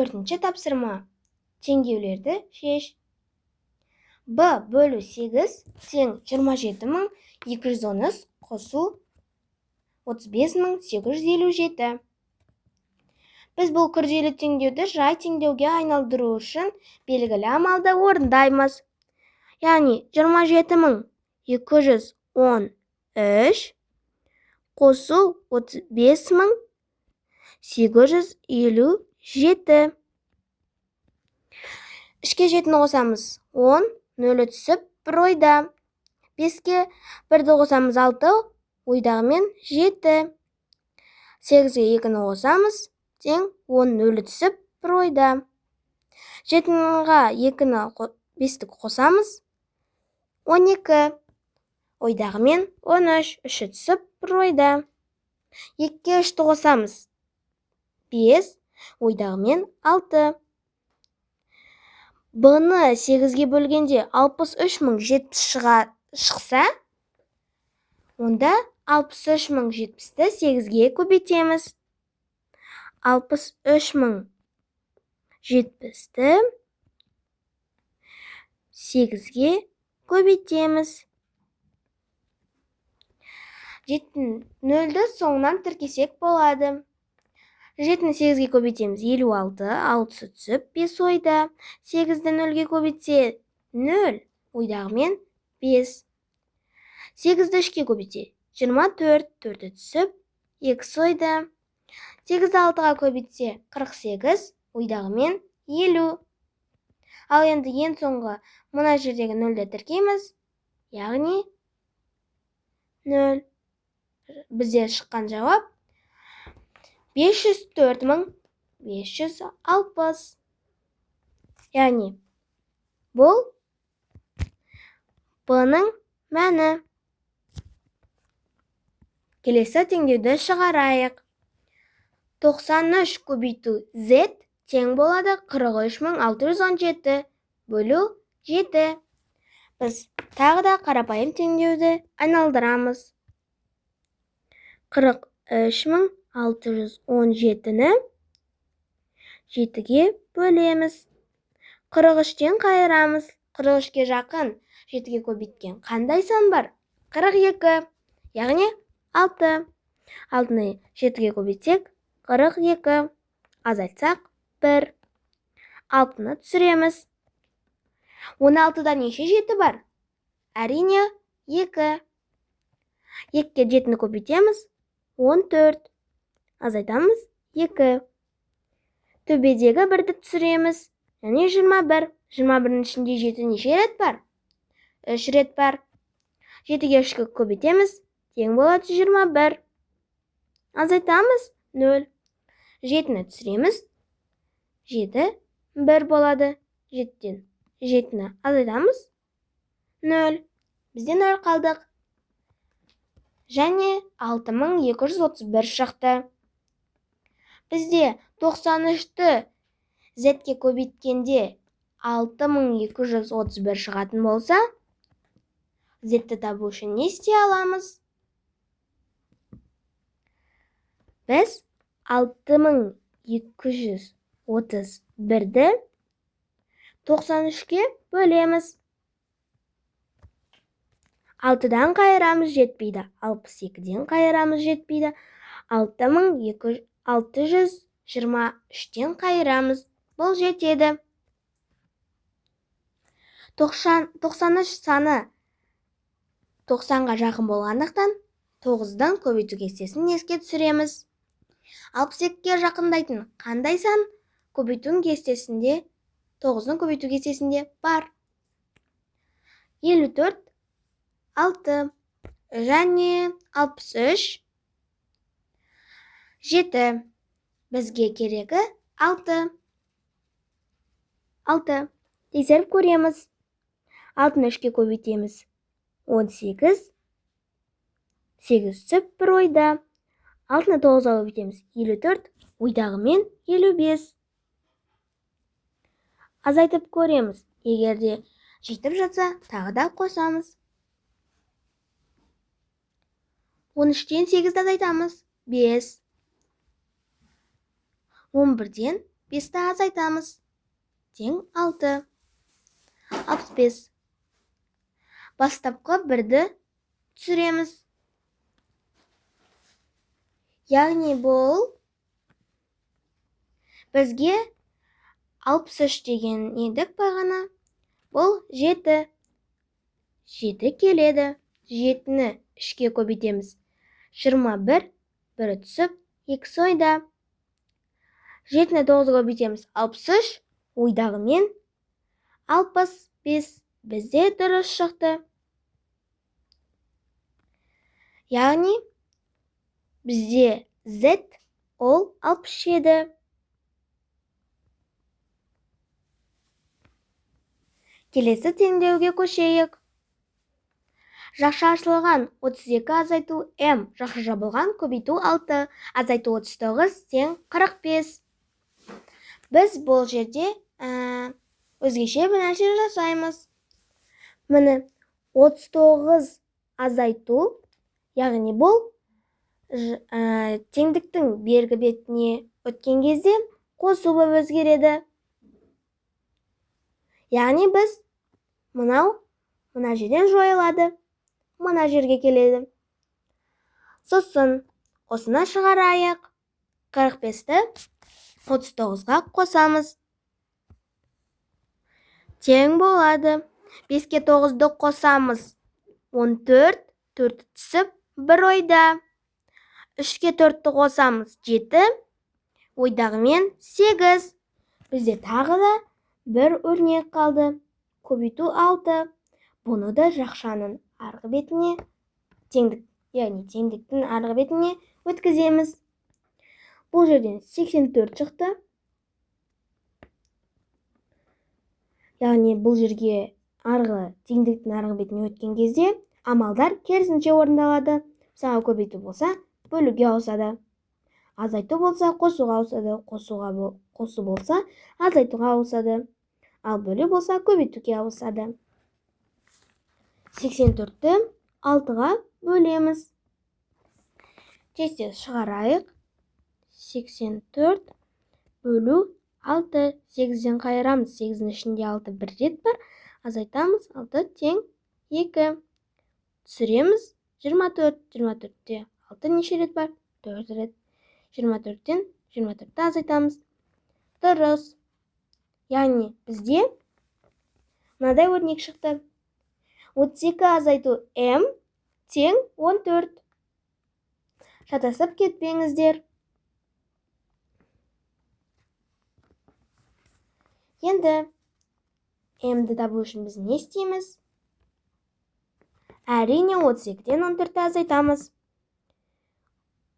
Төртінші тапсырма. Теңдеулерді шеш. B бөлу 8 тең 27213 қосу 35857. Біз бұл күрделі теңдеуді жай теңдеуге айналдыру үшін белгілі амалды орындаймыз. Яғни 27213 қосу 35857. Ішке жетін қосамыз 10, 0 түсіп, 1 ойда. 5-ке 1-ді қосамыз 6, ойдағымен 7. 8-ге 2-ні қосамыз, тең 10, 0 түсіп, 1 ойда. 7-ға 2-ні 5-ті қосамыз, 12. Ойдағымен 13, 3-і түсіп, 1 ойда. 2-ке 3-ті қосамыз, 5, ойдағымен 6. B-ні 8-ге бөлгенде 63070 шықса, онда 63070-ті 8-ге көбейтеміз. 63070-ті 8-ге көбейтеміз. 0-ді соңынан тіркесек болады. 7-ні 8-ге көбейтеміз, 56, 6-сы түсіп, 5 ойда. 8-ді 0-ге көбейтсе, 0, ойдағымен 5. 8-ді 3-ге көбейтсе, 24, 4-і түсіп, 2 ойда. 8-ді 6-ға көбейтсе, 48, ойдағымен 50. Ал енді ең соңғы мына жердегі 0-ді тіркейміз, яғни 0. Бізде шыққан жауап 504560. Яғни бұл B-ның мәні. Келесі теңдеуді шығарайық. 93 көбейту Z тең болады 43617 бөлу 7. Біз тағы да қарапайым теңдеуді айналдырамыз. 43617-ні 7-ге бөлеміз. 43-тен қайырамыз. 43-ке жақын 7-ге көбейткен қандай сан бар? 42, яғни 6. 6-ны 7-ге көбейтсек, 42. Азайтсақ, 1. 6-ны түсіреміз. 16-да неше 7 бар? Әрине, 2. 2-ке 7-ні көбейтеміз, 14. Азайтамыз, 2. Төбедегі 1-ді түсіреміз, яғни 21. 21-ның ішінде 7 неше рет бар? 3 рет бар. 7-ге 3-ке көбейтеміз, тең болады 21. Азайтамыз, 0. 7-ні түсіреміз, 7, 1 болады. 7-ден 7-ні азайтамыз, 0. Бізде 0 қалдық. Және 6231 шықты. Бізде 93-ті Z-ке көбейткенде 6231 шығатын болса, Z-ті табу үшін не істей аламыз? Біз 6231-ді 93-ке бөлеміз. 6-дан қайырамыз жетпейді, 62-ден қайырамыз жетпейді, 6623-тен қайырамыз, бұл жетеді. 93 саны 90-ға жақын болғандықтан 9-дан көбейту кестесін еске түсіреміз. 62-ге жақындайтын қандай сан көбейту кестесінде, 9-ның көбейту кестесінде бар? 54, 6 және 63, 7. Бізге керегі 6. 6. Тексеріп көреміз. 6-ны 3-ке көбейтеміз, 18. 8 түсіп, 1 ойда. 6-ны 9-ға көбейтеміз, 54. Ойдағымен 55. Азайтып көреміз. Егерде жетіп жатса, тағы да қосамыз. 13-тен 8-ді азайтамыз, 5. 11-ден 5-ті азайтамыз. Тең 6. 65. Бастапқы 1-ді түсіреміз. Яғни бұл бізге 63 деген едік бағана. Бұл 7. 7 келеді. 7-ні 3-ке көбейтеміз. 21, 1 түсіп, 2 ойда. 7-ні 9-ға көбейтеміз. 63, ойдағымен 65. Бізде дұрыс шықты. Яғни бізде Z ол 67. Келесі теңдеуге көшейік. Жақша ашылған 32 азайту M, жақша жабылған көбейту 6, азайту 39 тең 45. Біз бұл жерде өзгеше бір нәрсе жасаймыз. Міне 39 азайту, яғни бұл теңдіктің бергі бетіне өткен кезде қосу болып өзгереді. Яғни біз мына жерден жойылады. Мына жерге келеді. Сосын осыны шығарайық. 45-ті 39-ға қосамыз. Тең болады. 5-ке 9-ды қосамыз. 14, 4 түсіп, 1 ойда. 3-ке 4-ті қосамыз. 7, ойдағымен 8. Бізде тағы да бір өрнек қалды. Көбейту 6. Бұны да жақшаның арғы бетіне, теңдіктің арғы бетіне өткіземіз. Бұл жерден 84 шықты. Яғни бұл жерге теңдіктің арғы бетіне өткен кезде амалдар керісінше орындалады. Мысалы көбейту болса, бөлуге ауысады. Азайту болса, қосуға ауысады. Қосу болса, азайтуға ауысады. Ал бөлу болса, көбейтуге ауысады. 84-ті 6-ға бөлеміз. Тез шығарайық. 84 бөлу 6. 8-ден қайырамыз. 8-дің ішінде 6 бір рет бар. Азайтамыз. 6 тең 2. Түсіреміз. 24. 24-те 6 неше рет бар? 4 рет. 24-тен 24-ті азайтамыз. Дұрыс. Яғни бізде мынадай өрнек шықты. 32 азайту M тең 14. Шатасып кетпеңіздер. Енді M-ді табу үшін біз не істейміз? Әрине 32-ден 14-ті азайтамыз.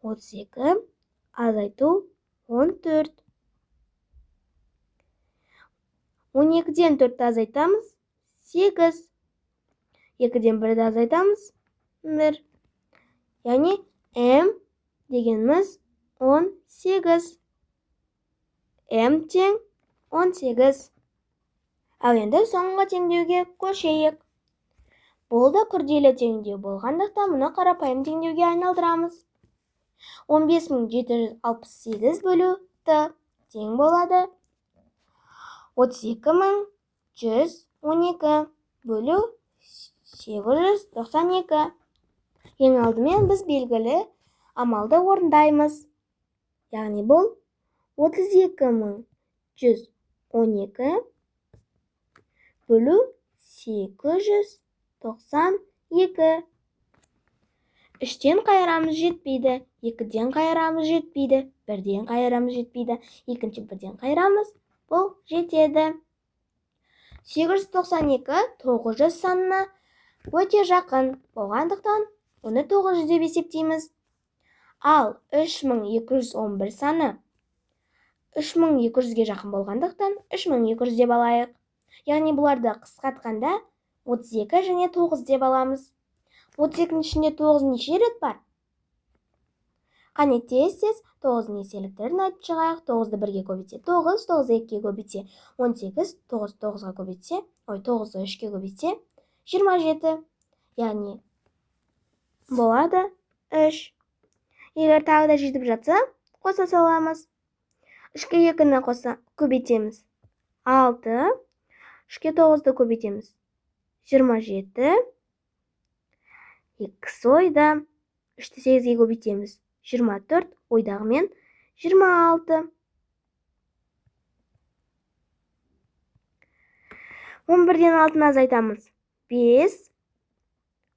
32 азайту 14. 12-ден 4-ті азайтамыз. 8. 2-ден 1-ді азайтамыз. 1. Яғни M дегеніміз 18. M тең 18. Ал енді соңғы теңдеуге көшейік. Бұл да күрделі теңдеу болғандықтан мұны қарапайым теңдеуге айналдырамыз. 15768 бөлу Т тең болады. 32112 бөлу 892. Ең алдымен біз белгілі амалды орындаймыз. Яғни бұл 32112 бөлу 892. 3-тен қайырамыз жетпейді. 2-ден қайырамыз жетпейді. 1-ден қайырамыз жетпейді. 2-ші 1-ден қайырамыз. Бұл жетеді. 892 900 санына өте жақын болғандықтан оны 900 деп есептейміз. Ал 3211 саны 3200-ге жақын болғандықтан 3200 деп алайық. Яғни бұларды қысқартқанда 32 және 9 деп аламыз. 32-ның ішінде 9 неше рет бар? Қане тез 9-ның еселіктерін айтып шығайық. 9-ды 1-ге көбейтсе 9, 9-ды 2-ге көбейтсе 18, 9 9-ға көбейтсе, 9-ды 3-ге көбейтсе 27. Яғни болады 3. Егер тағы да жетіп жатса, қоса саламыз. 3-ке 2-ні көбейтеміз. 6. 3-ке 9-ды көбейтеміз. 27. 2 ойда. 3-ті 8-ге көбейтеміз. 24. Ойдағымен 26. 11-ден 6-ны азайтамыз. 5.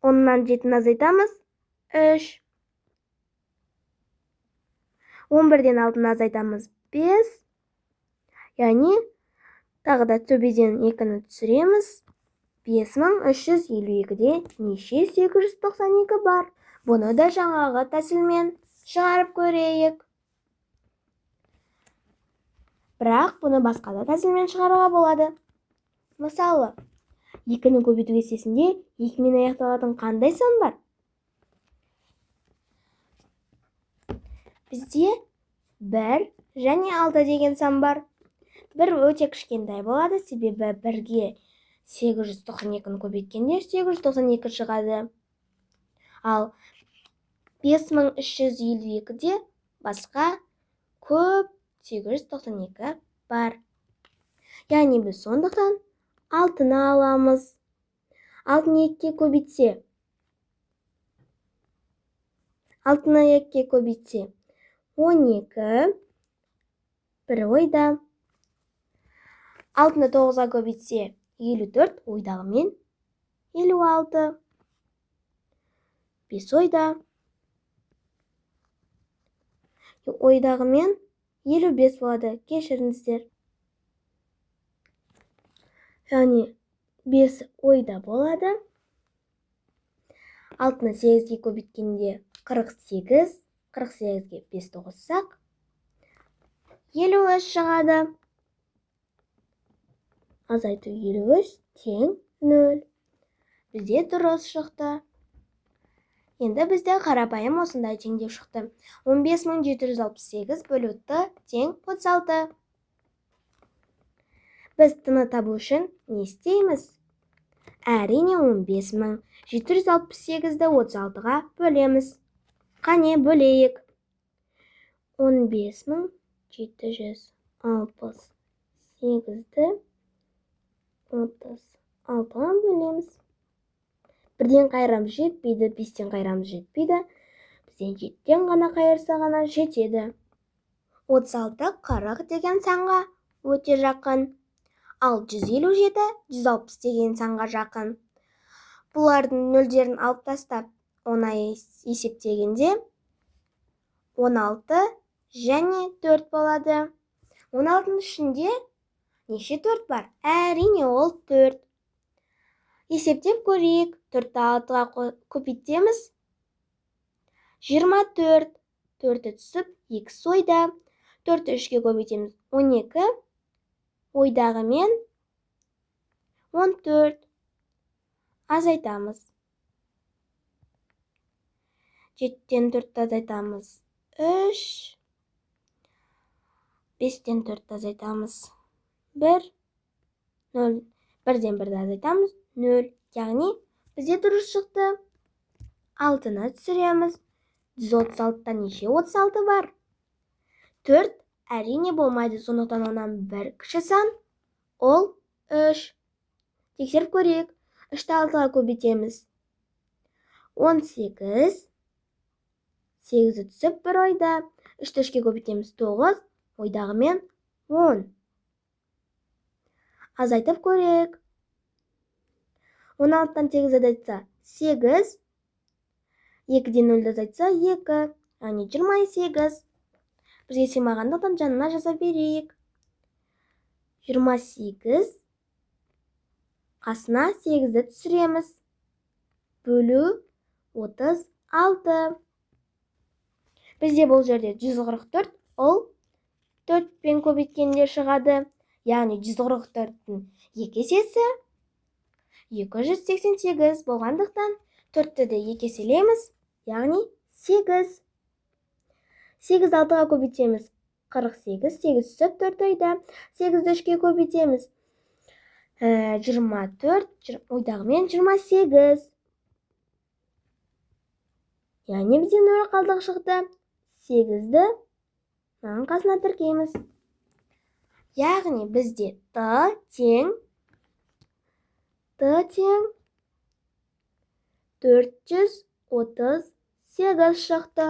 10-нан 7-ні азайтамыз. 3. 11-ден 6-ны азайтамыз. 5. Яғни, тағы да төбеден 2-ні түсіреміз. 5352-де неше 892 бар? Бұны да жаңағы тәсілмен шығарып көрейік. Бірақ бұны басқа да тәсілмен шығаруға болады. Мысалы, 2-ні көбейту кестесінде 2-мен аяқталатын қандай сан бар? Бізде 1 және 6 деген сан бар. 1 өте кішкентай болады, себебі 1-ге 892-ні көбейткенде 892 шығады. Ал 5352-де басқа көп 892 бар. Яғни біз сондықтан 6-ны аламыз. 6-ны 2-ге көбейтсе, 6-ны 2-ге көбейтсе 12, 1 ойда. 6-ны 9-ға көбейтсе 54, ойдағымен 56. 5 ойда. Ойдағымен 55 болады. Кешіріңіздер. Яғни 5 ойда болады. 6-ны 8-ге көбейткенде 48, 48-ге 5 тоғызсақ 53 шығады. Азайту 53 тең 0. Бізде дұрыс шықты. Енді бізде қарапайым осындай теңдеу шықты. 15768 бөлу т тең 36. Біз т-ны табу үшін не істейміз? Әрине 15768-ді 36-ға бөлеміз. Қане бөлейік. 15768-ді 36-ға бөлеміз. 1-ден қайырамыз жетпейді, 5-тен қайырамыз жетпейді. Бізден 7-тен ғана қайырса ғана жетеді. 36 40 деген санға өте жақын. Ал 157 160 деген санға жақын. Бұлардың нөлдерін алып тастап, оңай есептегенде 16 және 4 болады. 16-ның ішінде неше 4 бар? Әрине ол 4. Есептеп көрейік. 4-ті 6-ға көбейтеміз. 24. 4-ті түсіп, 2 ойда. 4-ті 3-ге көбейтеміз. 12. Ойдағымен 14. Азайтамыз. 7-тен 4-ті азайтамыз. 3. 5-тен 4-ті азайтамыз. 1. 0. 1-ден 1-ді азайтамыз. 0. Яғни, бізде дұрыс шықты. 6-ны түсіреміз. 136-тан неше 36 бар? 4 әрине болмайды, сондықтан онан 1 кіші сан. Ол 3. Тексеріп көрейік. 3-ті 6-ға көбейтеміз. 18. 8-ді түсіп 1 ойда. 3-ті 3-ге көбейтеміз. 9. Ойдағымен 10. Азайтып көрейік. 16-тан 8-ді азайтса 8. 2-ден 0-ді азайтса 2. Яғни 28. Бізге сыймағандықтан жанына жаза берейік. 28. Қасына 8-ді түсіреміз. Бөлу 36. Бізде бұл жерде 144, ол 4-пен көбейткенде шығады. Яғни 144-тің 2 есесі 288 болғандықтан 4-ті де 2 еселейміз. Яғни 8. 8 6-ға көбейтеміз. 48, 8 түсіп 4 ойда. 8-ді 3-ге көбейтеміз. 24, ойдағымен 28. Яғни бізден 0 қалдық шықты. 8-ді қасына тіркейміз. яғни бізде т тең 438 шықты.